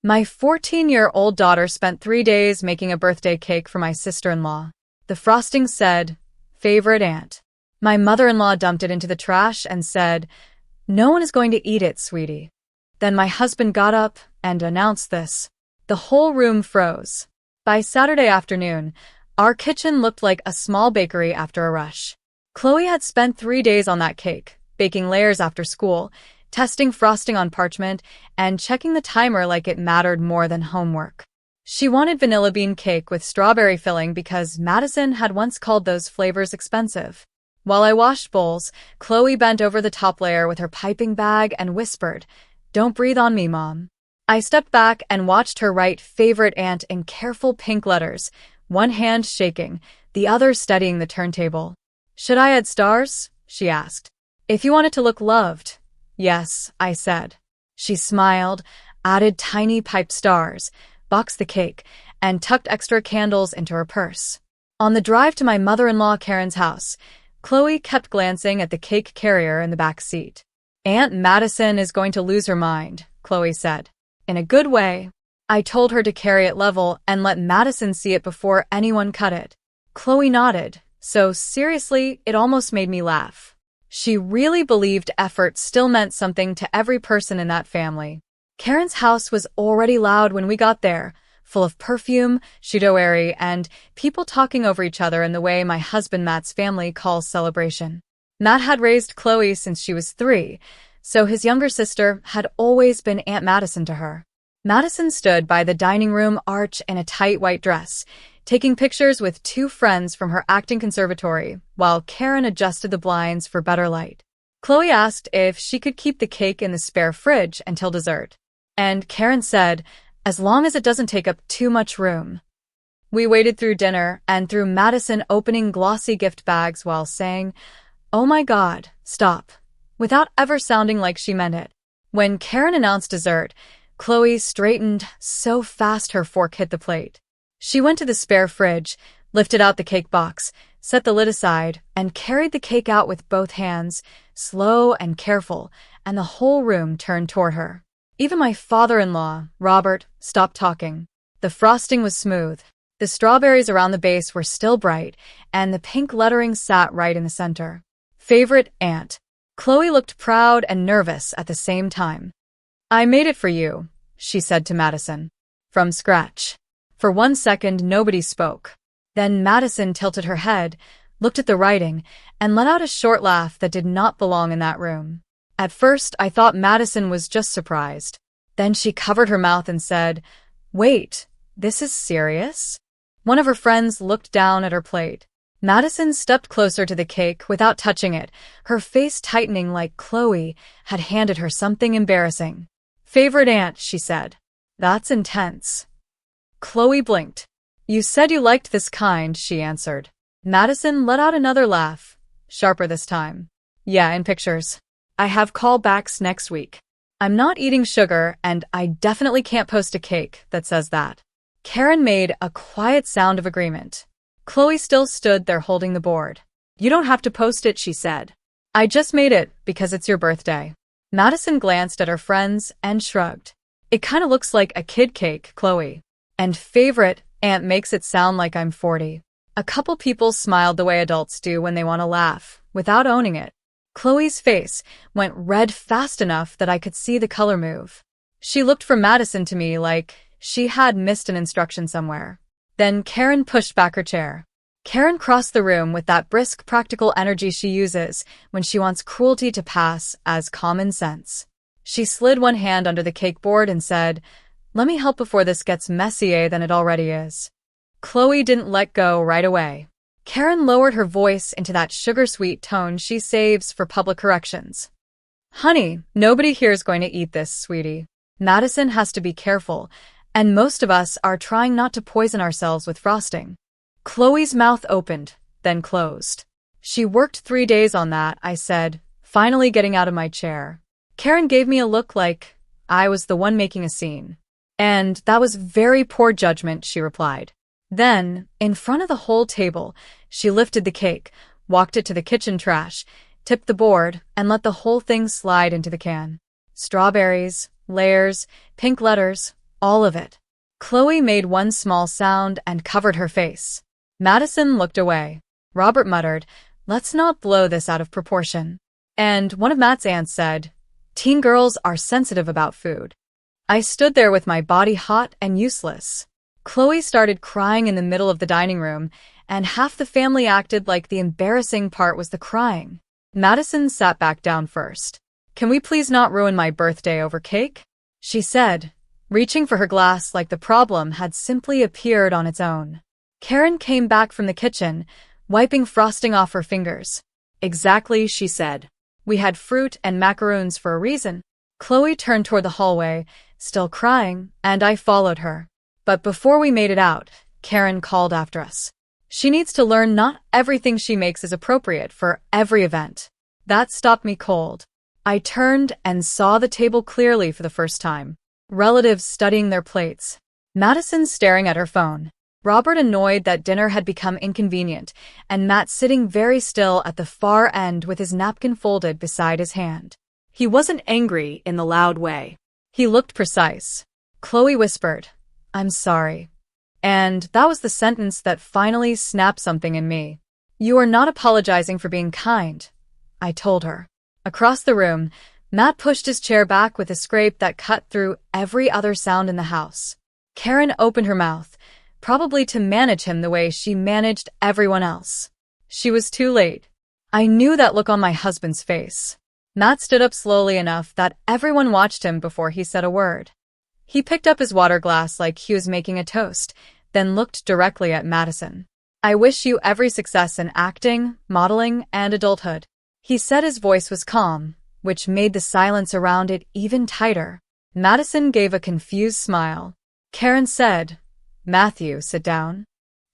My 14-year-old daughter spent 3 days making a birthday cake for my sister-in-law. The frosting said, "Favorite aunt." My mother-in-law dumped it into the trash and said, "No one is going to eat it, sweetie." Then my husband got up and announced this. The whole room froze. By Saturday afternoon, our kitchen looked like a small bakery after a rush. Chloe had spent 3 days on that cake, baking layers after school, testing frosting on parchment, and checking the timer like it mattered more than homework. She wanted vanilla bean cake with strawberry filling because Madison had once called those flavors expensive. While I washed bowls, Chloe bent over the top layer with her piping bag and whispered, "Don't breathe on me, Mom." I stepped back and watched her write "Favorite Aunt" in careful pink letters, one hand shaking, the other steadying the turntable. "Should I add stars?" she asked. "If you want it to look loved." "Yes," I said. She smiled, added tiny piped stars, boxed the cake, and tucked extra candles into her purse. On the drive to my mother-in-law Karen's house, Chloe kept glancing at the cake carrier in the back seat. "Aunt Madison is going to lose her mind," Chloe said. "In a good way." I told her to carry it level and let Madison see it before anyone cut it. Chloe nodded, so seriously, it almost made me laugh. She really believed effort still meant something to every person in that family. Karen's house was already loud when we got there, full of perfume, chaudoerie, and people talking over each other in the way my husband Matt's family calls celebration. Matt had raised Chloe since she was 3, so his younger sister had always been Aunt Madison to her. Madison stood by the dining room arch in a tight white dress, taking pictures with 2 friends from her acting conservatory, while Karen adjusted the blinds for better light. Chloe asked if she could keep the cake in the spare fridge until dessert, and Karen said, "As long as it doesn't take up too much room." We waited through dinner and through Madison opening glossy gift bags while saying, "Oh my God, stop," without ever sounding like she meant it. When Karen announced dessert, Chloe straightened so fast her fork hit the plate. She went to the spare fridge, lifted out the cake box, set the lid aside, and carried the cake out with both hands, slow and careful, and the whole room turned toward her. Even my father-in-law, Robert, stopped talking. The frosting was smooth. The strawberries around the base were still bright, and the pink lettering sat right in the center. "Favorite Aunt." Chloe looked proud and nervous at the same time. "I made it for you," she said to Madison. "From scratch." For 1 second, nobody spoke. Then Madison tilted her head, looked at the writing, and let out a short laugh that did not belong in that room. At first, I thought Madison was just surprised. Then she covered her mouth and said, "Wait, this is serious?" One of her friends looked down at her plate. Madison stepped closer to the cake without touching it, her face tightening like Chloe had handed her something embarrassing. "Favorite Aunt," she said. "That's intense." Chloe blinked. "You said you liked this kind," she answered. Madison let out another laugh, sharper this time. "Yeah, in pictures. I have callbacks next week. I'm not eating sugar, and I definitely can't post a cake that says that." Karen made a quiet sound of agreement. Chloe still stood there holding the board. "You don't have to post it," she said. "I just made it because it's your birthday." Madison glanced at her friends and shrugged. "It kind of looks like a kid cake, Chloe. And Favorite Aunt makes it sound like I'm 40. A couple people smiled the way adults do when they want to laugh, without owning it. Chloe's face went red fast enough that I could see the color move. She looked from Madison to me like she had missed an instruction somewhere. Then Karen pushed back her chair. Karen crossed the room with that brisk, practical energy she uses when she wants cruelty to pass as common sense. She slid one hand under the cake board and said, "Let me help before this gets messier than it already is." Chloe didn't let go right away. Karen lowered her voice into that sugar-sweet tone she saves for public corrections. "Honey, nobody here is going to eat this, sweetie. Madison has to be careful, and most of us are trying not to poison ourselves with frosting." Chloe's mouth opened, then closed. "She worked 3 days on that," I said, finally getting out of my chair. Karen gave me a look like I was the one making a scene. "And that was very poor judgment," she replied. Then, in front of the whole table, she lifted the cake, walked it to the kitchen trash, tipped the board, and let the whole thing slide into the can. Strawberries, layers, pink letters, All of it. Chloe made one small sound and covered her face. Madison looked away. Robert muttered, "Let's not blow this out of proportion." And one of Matt's aunts said, "Teen girls are sensitive about food." I stood there with my body hot and useless. Chloe started crying in the middle of the dining room, and half the family acted like the embarrassing part was the crying. Madison sat back down first. "Can we please not ruin my birthday over cake?" she said, reaching for her glass like the problem had simply appeared on its own. Karen came back from the kitchen, wiping frosting off her fingers. "Exactly," she said. "We had fruit and macaroons for a reason." Chloe turned toward the hallway, still crying, and I followed her. But before we made it out, Karen called after us. "She needs to learn not everything she makes is appropriate for every event." That stopped me cold. I turned and saw the table clearly for the first time. Relatives studying their plates. Madison staring at her phone. Robert annoyed that dinner had become inconvenient, and Matt sitting very still at the far end with his napkin folded beside his hand. He wasn't angry in the loud way. He looked precise. Chloe whispered, "I'm sorry." And that was the sentence that finally snapped something in me. "You are not apologizing for being kind," I told her. Across the room, Matt pushed his chair back with a scrape that cut through every other sound in the house. Karen opened her mouth, probably to manage him the way she managed everyone else. She was too late. I knew that look on my husband's face. Matt stood up slowly enough that everyone watched him before he said a word. He picked up his water glass like he was making a toast, then looked directly at Madison. "I wish you every success in acting, modeling, and adulthood." He said his voice was calm, which made the silence around it even tighter. Madison gave a confused smile. Karen said, "Matthew, sit down."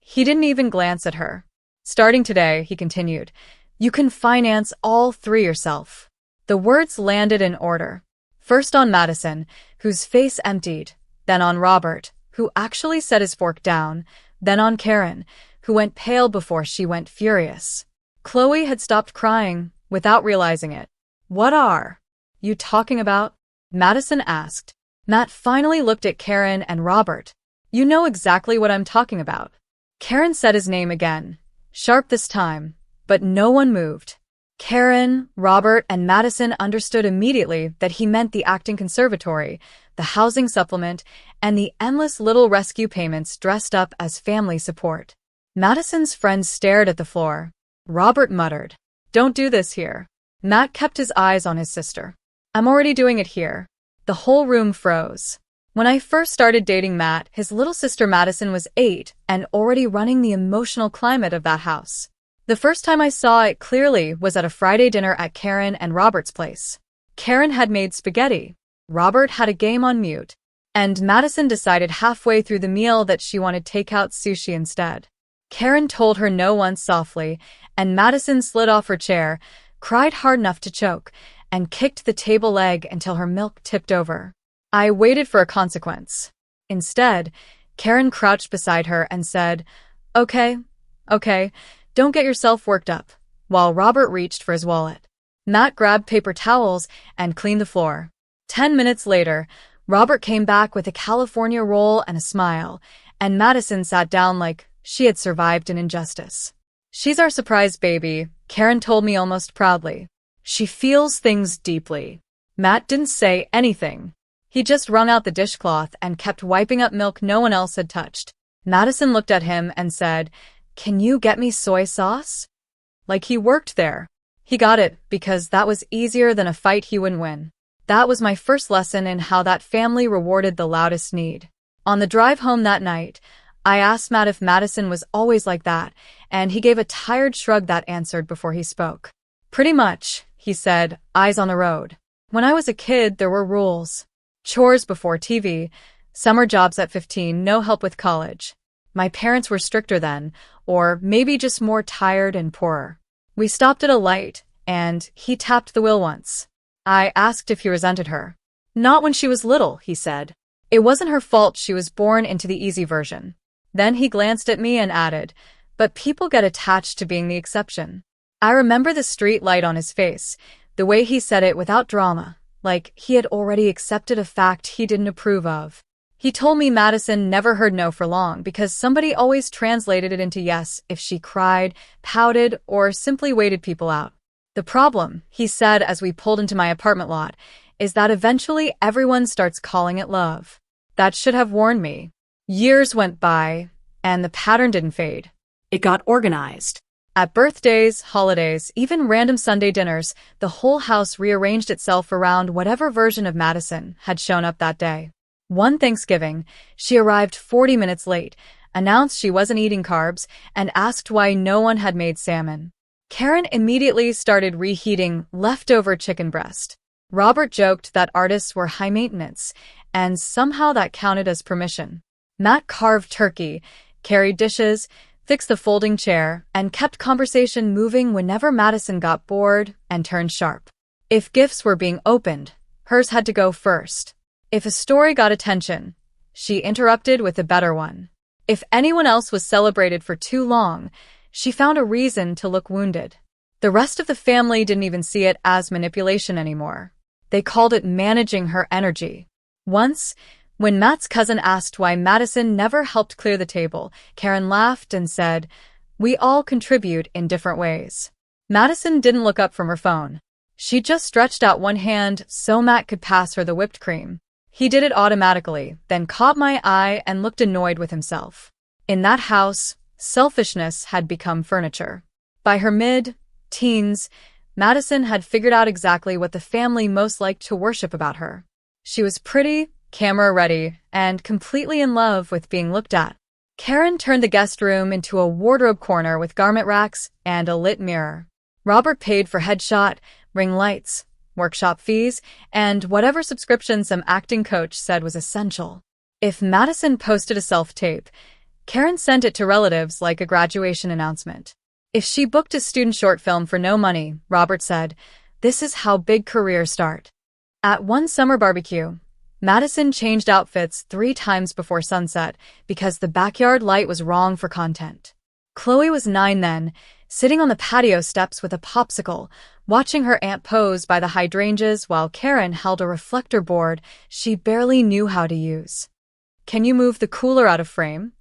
He didn't even glance at her. "Starting today," he continued, "you can finance all three yourself." The words landed in order. First on Madison, whose face emptied, then on Robert, who actually set his fork down, then on Karen, who went pale before she went furious. Chloe had stopped crying, without realizing it. "What are you talking about?" Madison asked. Matt finally looked at Karen and Robert. "You know exactly what I'm talking about." Karen said his name again, sharp this time, but no one moved. Karen, Robert, and Madison understood immediately that he meant the acting conservatory, the housing supplement, and the endless little rescue payments dressed up as family support. Madison's friends stared at the floor. Robert muttered, "Don't do this here." Matt kept his eyes on his sister. "I'm already doing it here." The whole room froze. When I first started dating Matt, his little sister Madison was 8 and already running the emotional climate of that house. The first time I saw it clearly was at a Friday dinner at Karen and Robert's place. Karen had made spaghetti. Robert had a game on mute. And Madison decided halfway through the meal that she wanted takeout sushi instead. Karen told her no once softly, and Madison slid off her chair, cried hard enough to choke, and kicked the table leg until her milk tipped over. I waited for a consequence. Instead, Karen crouched beside her and said, Okay, don't get yourself worked up," while Robert reached for his wallet. Matt grabbed paper towels and cleaned the floor. 10 minutes later, Robert came back with a California roll and a smile, and Madison sat down like she had survived an injustice. "She's our surprise baby," Karen told me almost proudly. "She feels things deeply." Matt didn't say anything. He just wrung out the dishcloth and kept wiping up milk no one else had touched. Madison looked at him and said, "Can you get me soy sauce?" Like he worked there. He got it because that was easier than a fight he wouldn't win. That was my first lesson in how that family rewarded the loudest need. On the drive home that night, I asked Matt if Madison was always like that, and he gave a tired shrug that answered before he spoke. "Pretty much," he said, eyes on the road. "When I was a kid, there were rules. Chores before TV, summer jobs at 15, no help with college. My parents were stricter then, or maybe just more tired and poorer. We stopped at a light, and he tapped the wheel once. I asked if he resented her. Not when she was little, he said. It wasn't her fault she was born into the easy version. Then he glanced at me and added, but people get attached to being the exception. I remember the street light on his face, the way he said it without drama, like he had already accepted a fact he didn't approve of. He told me Madison never heard no for long because somebody always translated it into yes if she cried, pouted, or simply waited people out. The problem, he said as we pulled into my apartment lot, is that eventually everyone starts calling it love. That should have warned me. Years went by, and the pattern didn't fade. It got organized. At birthdays, holidays, even random Sunday dinners, the whole house rearranged itself around whatever version of Madison had shown up that day. One Thanksgiving, she arrived 40 minutes late, announced she wasn't eating carbs, and asked why no one had made salmon. Karen immediately started reheating leftover chicken breast. Robert joked that artists were high maintenance, and somehow that counted as permission. Matt carved turkey, carried dishes, fixed the folding chair, and kept conversation moving whenever Madison got bored and turned sharp. If gifts were being opened, hers had to go first. If a story got attention, she interrupted with a better one. If anyone else was celebrated for too long, she found a reason to look wounded. The rest of the family didn't even see it as manipulation anymore. They called it managing her energy. Once, when Matt's cousin asked why Madison never helped clear the table, Karen laughed and said, "We all contribute in different ways." Madison didn't look up from her phone. She just stretched out one hand so Matt could pass her the whipped cream. He did it automatically, then caught my eye and looked annoyed with himself. In that house, selfishness had become furniture. By her mid-teens, Madison had figured out exactly what the family most liked to worship about her. She was pretty, camera-ready, and completely in love with being looked at. Karen turned the guest room into a wardrobe corner with garment racks and a lit mirror. Robert paid for headshot, ring lights, workshop fees, and whatever subscription some acting coach said was essential. If Madison posted a self-tape, Karen sent it to relatives like a graduation announcement. If she booked a student short film for no money, Robert said, "This is how big careers start." At one summer barbecue, Madison changed outfits 3 times before sunset because the backyard light was wrong for content. Chloe was 9 then, sitting on the patio steps with a popsicle, watching her aunt pose by the hydrangeas while Karen held a reflector board she barely knew how to use. "Can you move the cooler out of frame?"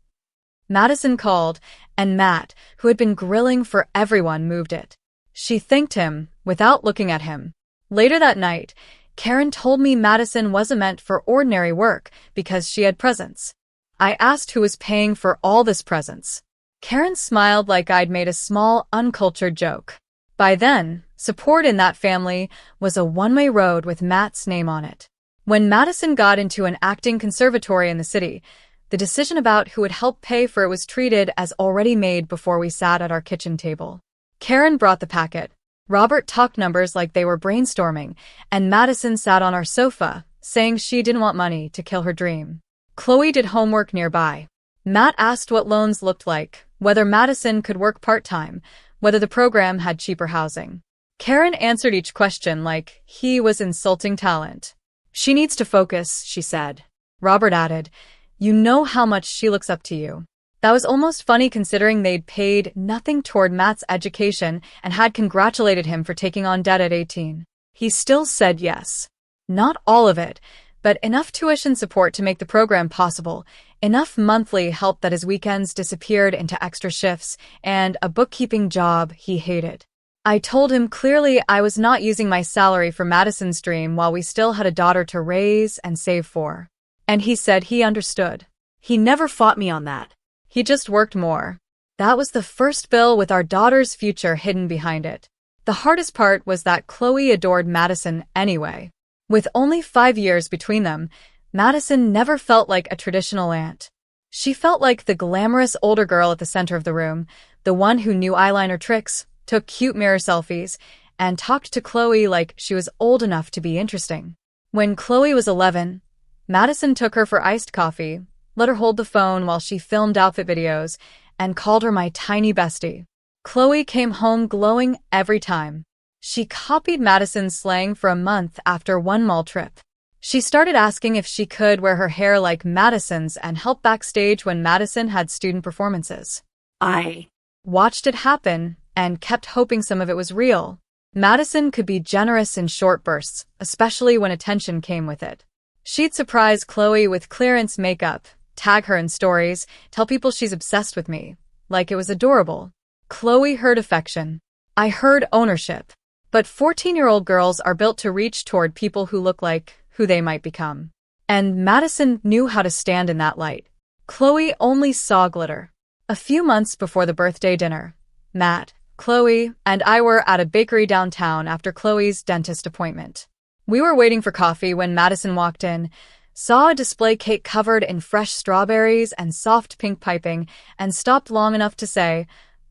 Madison called, and Matt, who had been grilling for everyone, moved it. She thanked him without looking at him. Later that night, Karen told me Madison wasn't meant for ordinary work because she had presents. I asked who was paying for all this presents. Karen smiled like I'd made a small, uncultured joke. By then, support in that family was a one-way road with Matt's name on it. When Madison got into an acting conservatory in the city, the decision about who would help pay for it was treated as already made before we sat at our kitchen table. Karen brought the packet. Robert talked numbers like they were brainstorming, and Madison sat on our sofa, saying she didn't want money to kill her dream. Chloe did homework nearby. Matt asked what loans looked like, whether Madison could work part-time, whether the program had cheaper housing. Karen answered each question like he was insulting talent. "She needs to focus," she said. Robert added, "You know how much she looks up to you." That was almost funny considering they'd paid nothing toward Matt's education and had congratulated him for taking on debt at 18. He still said yes. Not all of it, but enough tuition support to make the program possible, enough monthly help that his weekends disappeared into extra shifts, and a bookkeeping job he hated. I told him clearly I was not using my salary for Madison's dream while we still had a daughter to raise and save for. And he said he understood. He never fought me on that. He just worked more. That was the first bill with our daughter's future hidden behind it. The hardest part was that Chloe adored Madison anyway. With only 5 years between them, Madison never felt like a traditional aunt. She felt like the glamorous older girl at the center of the room, the one who knew eyeliner tricks, took cute mirror selfies, and talked to Chloe like she was old enough to be interesting. When Chloe was 11, Madison took her for iced coffee, let her hold the phone while she filmed outfit videos, and called her my tiny bestie. Chloe came home glowing every time. She copied Madison's slang for a month after one mall trip. She started asking if she could wear her hair like Madison's and help backstage when Madison had student performances. I watched it happen and kept hoping some of it was real. Madison could be generous in short bursts, especially when attention came with it. She'd surprise Chloe with clearance makeup, tag her in stories, tell people she's obsessed with me. Like it was adorable. Chloe heard affection. I heard ownership. But 14-year-old girls are built to reach toward people who look like who they might become. And Madison knew how to stand in that light. Chloe only saw glitter. A few months before the birthday dinner, Matt, Chloe, and I were at a bakery downtown after Chloe's dentist appointment. We were waiting for coffee when Madison walked in, saw a display cake covered in fresh strawberries and soft pink piping, and stopped long enough to say,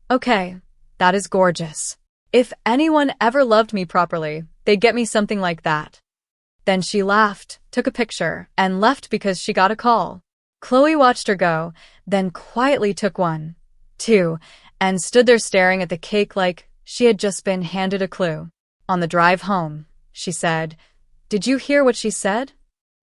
"Okay, that is gorgeous. If anyone ever loved me properly, they'd get me something like that." Then she laughed, took a picture, and left because she got a call. Chloe watched her go, then quietly took one, two, and stood there staring at the cake like she had just been handed a clue. On the drive home, she said, "Did you hear what she said?"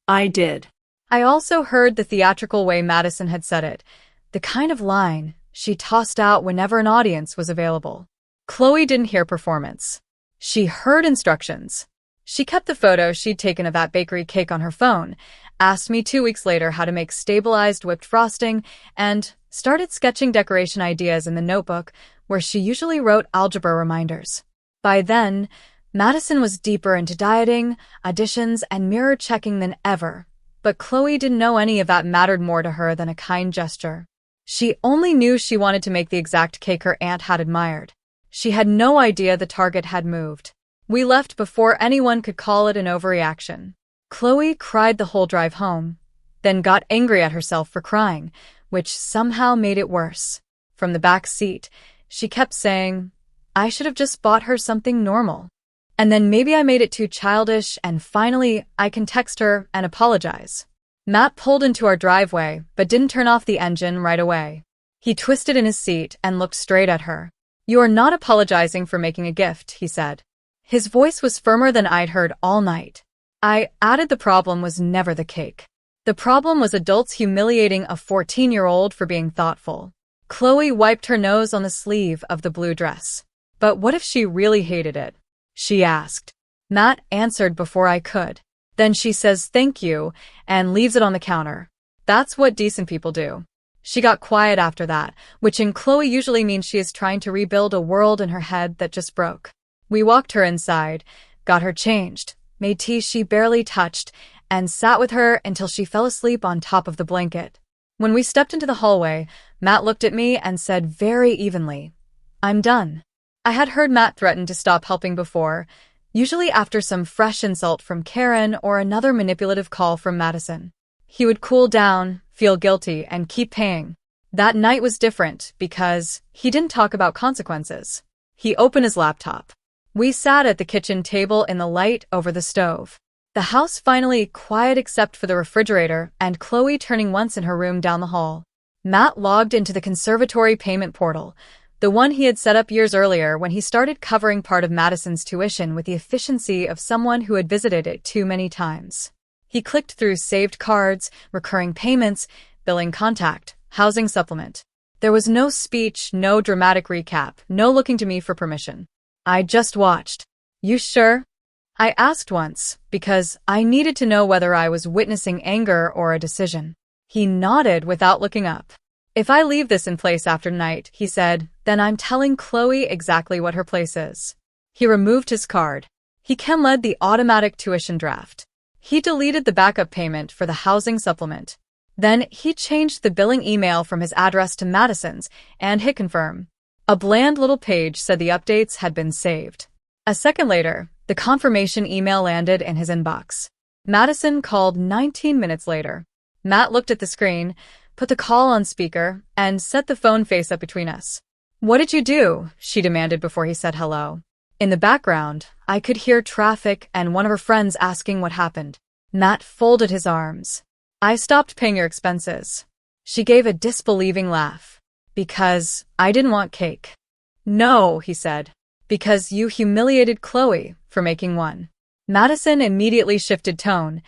I did. I also heard the theatrical way Madison had said it, the kind of line she tossed out whenever an audience was available. Chloe didn't hear performance. She heard instructions. She kept the photo she'd taken of that bakery cake on her phone, asked me 2 weeks later how to make stabilized whipped frosting, and started sketching decoration ideas in the notebook where she usually wrote algebra reminders. By then, Madison was deeper into dieting, auditions, and mirror checking than ever, but Chloe didn't know any of that mattered more to her than a kind gesture. She only knew she wanted to make the exact cake her aunt had admired. She had no idea the target had moved. We left before anyone could call it an overreaction. Chloe cried the whole drive home, then got angry at herself for crying, which somehow made it worse. From the back seat, she kept saying, "I should have just bought her something normal. And then maybe I made it too childish, and finally I can text her and apologize." Matt pulled into our driveway, but didn't turn off the engine right away. He twisted in his seat and looked straight at her. "You're not apologizing for making a gift," he said. His voice was firmer than I'd heard all night. I added the problem was never the cake. The problem was adults humiliating a 14-year-old for being thoughtful. Chloe wiped her nose on the sleeve of the blue dress. "But what if she really hated it?" she asked. Matt answered before I could. "Then she says thank you and leaves it on the counter. That's what decent people do." She got quiet after that, which in Chloe usually means she is trying to rebuild a world in her head that just broke. We walked her inside, got her changed, made tea she barely touched, and sat with her until she fell asleep on top of the blanket. When we stepped into the hallway, Matt looked at me and said very evenly, "I'm done." I had heard Matt threaten to stop helping before, usually after some fresh insult from Karen or another manipulative call from Madison. He would cool down, feel guilty, and keep paying. That night was different because he didn't talk about consequences. He opened his laptop. We sat at the kitchen table in the light over the stove. The house finally quiet except for the refrigerator and Chloe turning once in her room down the hall. Matt logged into the conservatory payment portal, the one he had set up years earlier when he started covering part of Madison's tuition with the efficiency of someone who had visited it too many times. He clicked through saved cards, recurring payments, billing contact, housing supplement. There was no speech, no dramatic recap, no looking to me for permission. I just watched. "You sure?" I asked once, because I needed to know whether I was witnessing anger or a decision. He nodded without looking up. "If I leave this in place after tonight," he said, "then I'm telling Chloe exactly what her place is." He removed his card. He led the automatic tuition draft. He deleted the backup payment for the housing supplement. Then he changed the billing email from his address to Madison's and hit confirm. A bland little page said the updates had been saved. A second later, the confirmation email landed in his inbox. Madison called 19 minutes later. Matt looked at the screen, put the call on speaker, and set the phone face up between us. "What did you do?" she demanded before he said hello. In the background, I could hear traffic and one of her friends asking what happened. Matt folded his arms. "I stopped paying your expenses." She gave a disbelieving laugh. "Because I didn't want cake." "No," he said. "Because you humiliated Chloe for making one." Madison immediately shifted tone,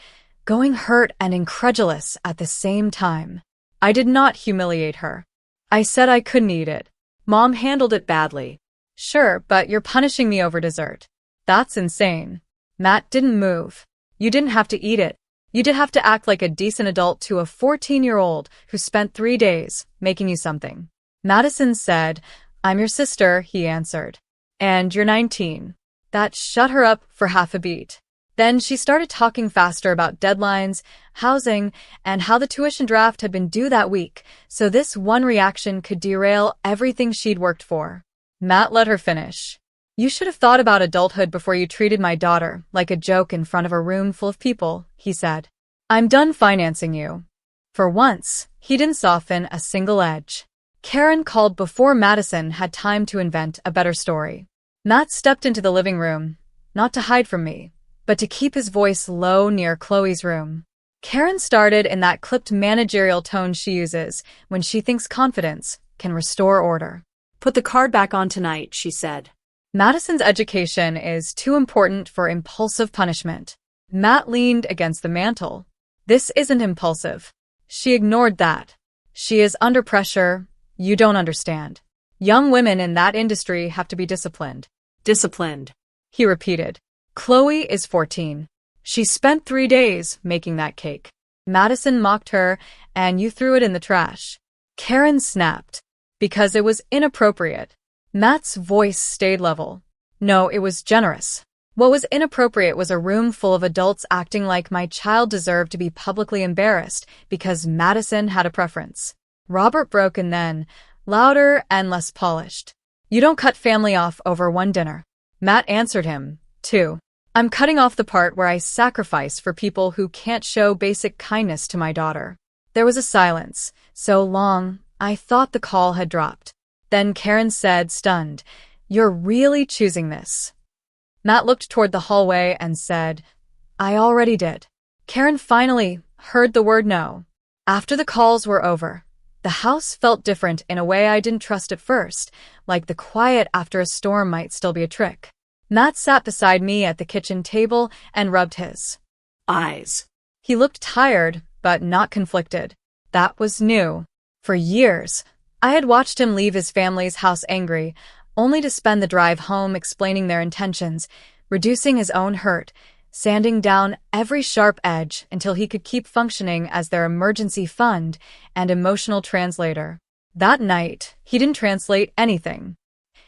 going hurt and incredulous at the same time. "I did not humiliate her. I said I couldn't eat it. Mom handled it badly." "Sure, but you're punishing me over dessert." "That's insane." Matt didn't move. "You didn't have to eat it. You did have to act like a decent adult to a 14-year-old who spent 3 days making you something. Madison said, I'm your sister, he answered. And you're 19. That shut her up for half a beat. Then she started talking faster about deadlines, housing, and how the tuition draft had been due that week, so this one reaction could derail everything she'd worked for. Matt let her finish. You should have thought about adulthood before you treated my daughter like a joke in front of a room full of people, he said. I'm done financing you. For once, he didn't soften a single edge. Karen called before Madison had time to invent a better story. Matt stepped into the living room, not to hide from me, but to keep his voice low near Chloe's room. Karen started in that clipped managerial tone she uses when she thinks confidence can restore order. Put the card back on tonight, she said. Madison's education is too important for impulsive punishment. Matt leaned against the mantel. This isn't impulsive. She ignored that. She is under pressure. You don't understand. Young women in that industry have to be disciplined. Disciplined, He repeated. Chloe is 14. She spent 3 days making that cake. Madison mocked her, and you threw it in the trash. Karen snapped. Because it was inappropriate. Matt's voice stayed level. No, it was generous. What was inappropriate was a room full of adults acting like my child deserved to be publicly embarrassed because Madison had a preference. Robert broke in then, louder and less polished. You don't cut family off over one dinner. Matt answered him, too. I'm cutting off the part where I sacrifice for people who can't show basic kindness to my daughter. There was a silence, so long, I thought the call had dropped. Then Karen said, stunned, You're really choosing this. Matt looked toward the hallway and said, I already did. Karen finally heard the word no. After the calls were over, the house felt different in a way I didn't trust at first, like the quiet after a storm might still be a trick. Matt sat beside me at the kitchen table and rubbed his eyes. He looked tired, but not conflicted. That was new. For years, I had watched him leave his family's house angry, only to spend the drive home explaining their intentions, reducing his own hurt, sanding down every sharp edge until he could keep functioning as their emergency fund and emotional translator. That night, he didn't translate anything.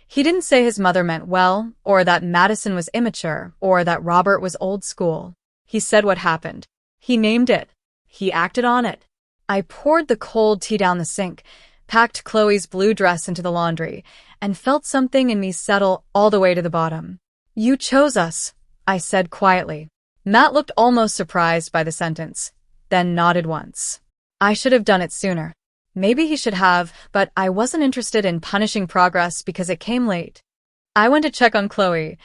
He didn't say his mother meant well, or that Madison was immature, or that Robert was old school. He said what happened. He named it. He acted on it. I poured the cold tea down the sink, packed Chloe's blue dress into the laundry, and felt something in me settle all the way to the bottom. You chose us, I said quietly. Matt looked almost surprised by the sentence, then nodded once. I should have done it sooner. Maybe he should have, but I wasn't interested in punishing progress because it came late. I went to check on Chloe,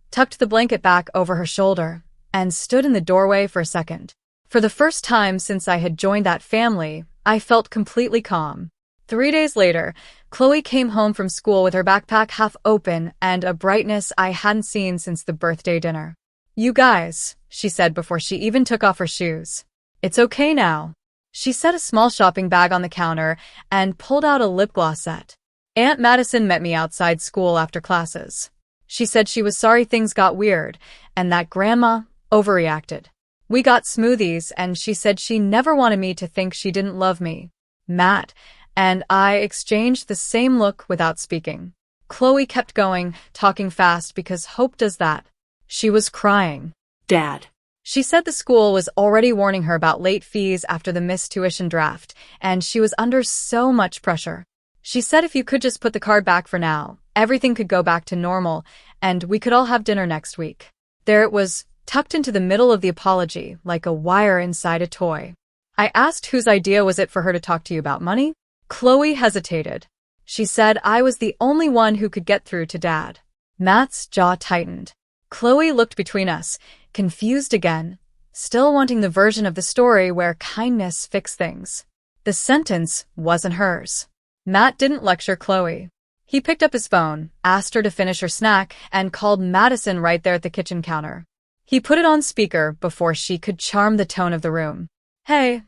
tucked the blanket back over her shoulder, and stood in the doorway for a second. For the first time since I had joined that family, I felt completely calm. 3 days later, Chloe came home from school with her backpack half open and a brightness I hadn't seen since the birthday dinner. You guys, she said before she even took off her shoes. It's okay now. She set a small shopping bag on the counter and pulled out a lip gloss set. Aunt Madison met me outside school after classes. She said she was sorry things got weird and that Grandma overreacted. We got smoothies and she said she never wanted me to think she didn't love me. Matt and I exchanged the same look without speaking. Chloe kept going, talking fast because Hope does that. She was crying. Dad. She said the school was already warning her about late fees after the missed tuition draft, and she was under so much pressure. She said if you could just put the card back for now, everything could go back to normal, and we could all have dinner next week. There it was, tucked into the middle of the apology, like a wire inside a toy. I asked whose idea was it for her to talk to you about money? Chloe hesitated. She said I was the only one who could get through to Dad. Matt's jaw tightened. Chloe looked between us, confused again, still wanting the version of the story where kindness fixed things. The sentence wasn't hers. Matt didn't lecture Chloe. He picked up his phone, asked her to finish her snack, and called Madison right there at the kitchen counter. He put it on speaker before she could charm the tone of the room. Hey,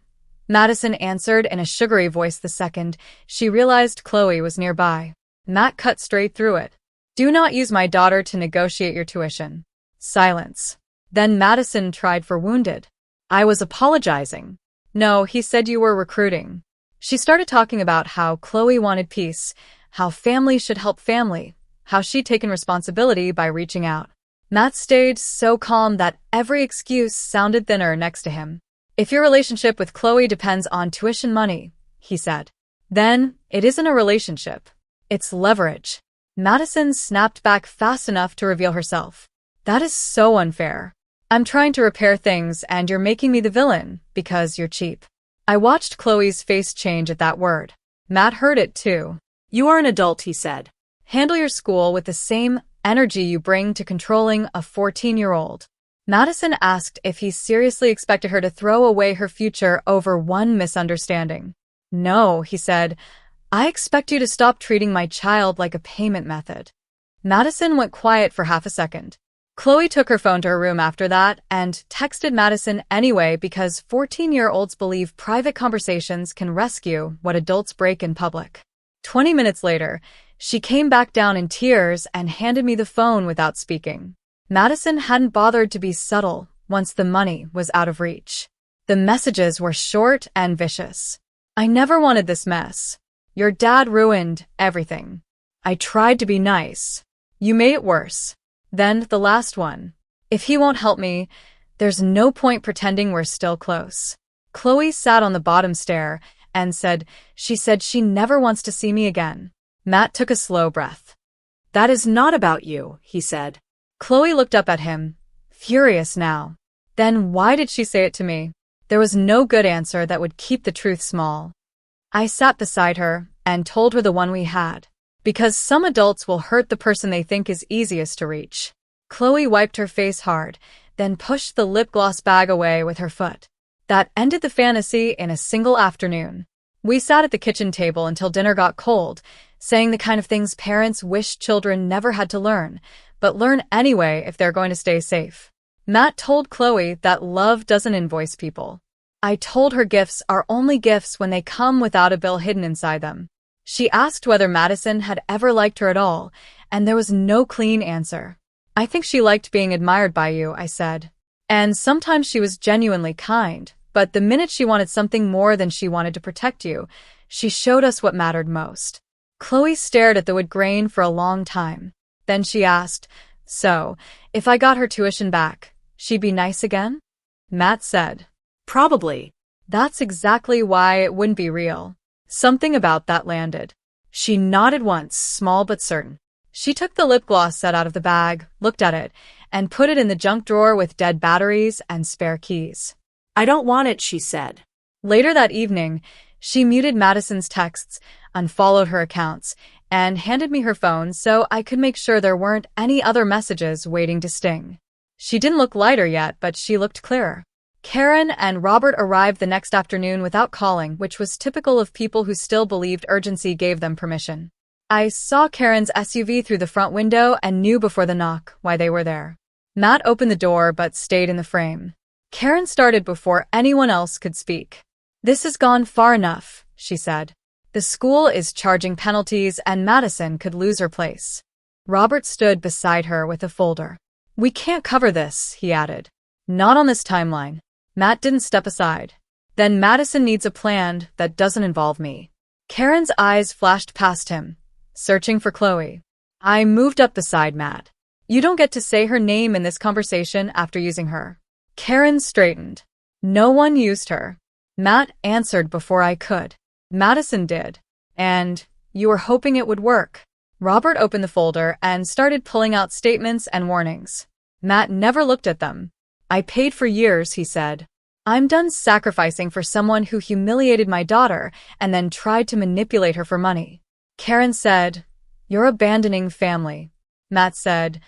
Madison answered in a sugary voice the second she realized Chloe was nearby. Matt cut straight through it. Do not use my daughter to negotiate your tuition. Silence. Then Madison tried for wounded. I was apologizing. No, he said you were recruiting. She started talking about how Chloe wanted peace, how family should help family, how she'd taken responsibility by reaching out. Matt stayed so calm that every excuse sounded thinner next to him. If your relationship with Chloe depends on tuition money, he said, then it isn't a relationship. It's leverage. Madison snapped back fast enough to reveal herself. That is so unfair. I'm trying to repair things and you're making me the villain because you're cheap. I watched Chloe's face change at that word. Matt heard it too. You are an adult, he said. Handle your school with the same energy you bring to controlling a 14-year-old. Madison asked if he seriously expected her to throw away her future over one misunderstanding. No, he said. I expect you to stop treating my child like a payment method. Madison went quiet for half a second. Chloe took her phone to her room after that and texted Madison anyway because 14-year-olds believe private conversations can rescue what adults break in public. 20 minutes later, she came back down in tears and handed me the phone without speaking. Madison hadn't bothered to be subtle once the money was out of reach. The messages were short and vicious. I never wanted this mess. Your dad ruined everything. I tried to be nice. You made it worse. Then the last one. If he won't help me, there's no point pretending we're still close. Chloe sat on the bottom stair and said she never wants to see me again. Matt took a slow breath. That is not about you, he said. Chloe looked up at him, furious now. Then why did she say it to me? There was no good answer that would keep the truth small. I sat beside her and told her the one we had. Because some adults will hurt the person they think is easiest to reach. Chloe wiped her face hard, then pushed the lip gloss bag away with her foot. That ended the fantasy in a single afternoon. We sat at the kitchen table until dinner got cold, saying the kind of things parents wish children never had to learn, but learn anyway if they're going to stay safe. Matt told Chloe that love doesn't invoice people. I told her gifts are only gifts when they come without a bill hidden inside them. She asked whether Madison had ever liked her at all, and there was no clean answer. I think she liked being admired by you, I said. And sometimes she was genuinely kind, but the minute she wanted something more than she wanted to protect you, she showed us what mattered most. Chloe stared at the wood grain for a long time. Then she asked, so, if I got her tuition back, she'd be nice again? Matt said, probably. That's exactly why it wouldn't be real. Something about that landed. She nodded once, small but certain. She took the lip gloss set out of the bag, looked at it, and put it in the junk drawer with dead batteries and spare keys. I don't want it, she said. Later that evening, she muted Madison's texts, unfollowed her accounts, and handed me her phone so I could make sure there weren't any other messages waiting to sting. She didn't look lighter yet, but she looked clearer. Karen and Robert arrived the next afternoon without calling, which was typical of people who still believed urgency gave them permission. I saw Karen's SUV through the front window and knew before the knock why they were there. Matt opened the door but stayed in the frame. Karen started before anyone else could speak. This has gone far enough, she said. The school is charging penalties and Madison could lose her place. Robert stood beside her with a folder. We can't cover this, he added. Not on this timeline. Matt didn't step aside. Then Madison needs a plan that doesn't involve me. Karen's eyes flashed past him, searching for Chloe. I moved up beside Matt. You don't get to say her name in this conversation after using her. Karen straightened. No one used her. Matt answered before I could. Madison did. And you were hoping it would work. Robert opened the folder and started pulling out statements and warnings. Matt never looked at them. I paid for years, he said. I'm done sacrificing for someone who humiliated my daughter and then tried to manipulate her for money. Karen said, you're abandoning family. Matt said,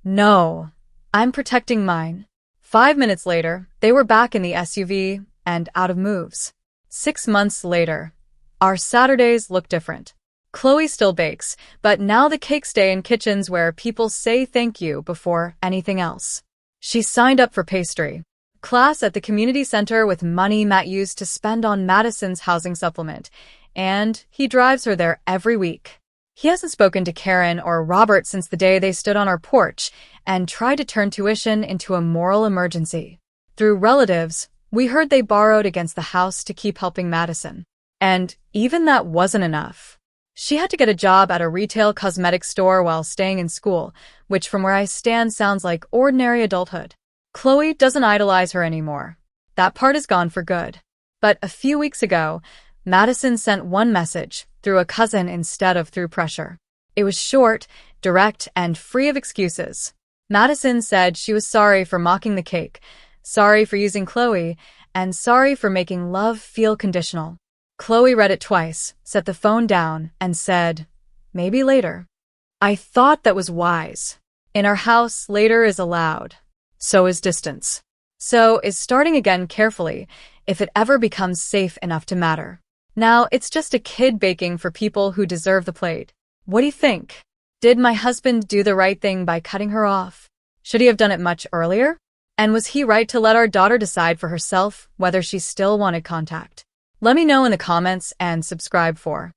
no, I'm protecting mine. 5 minutes later, they were back in the SUV and out of moves. 6 months later, our Saturdays look different. Chloe still bakes, but now the cakes stay in kitchens where people say thank you before anything else. She signed up for pastry class at the community center with money Matt used to spend on Madison's housing supplement, and he drives her there every week. He hasn't spoken to Karen or Robert since the day they stood on our porch and tried to turn tuition into a moral emergency. Through relatives, We heard they borrowed against the house to keep helping Madison. And even that wasn't enough. She had to get a job at a retail cosmetics store while staying in school, which from where I stand sounds like ordinary adulthood. Chloe doesn't idolize her anymore. That part is gone for good. But a few weeks ago, Madison sent one message through a cousin instead of through pressure. It was short, direct, and free of excuses. Madison said she was sorry for mocking the cake, sorry for using Chloe, and sorry for making love feel conditional. Chloe read it twice, set the phone down, and said, "Maybe later." I thought that was wise. In our house, later is allowed. So is distance. So is starting again carefully, if it ever becomes safe enough to matter. Now, it's just a kid baking for people who deserve the plate. What do you think? Did my husband do the right thing by cutting her off? Should he have done it much earlier? And was he right to let our daughter decide for herself whether she still wanted contact? Let me know in the comments and subscribe for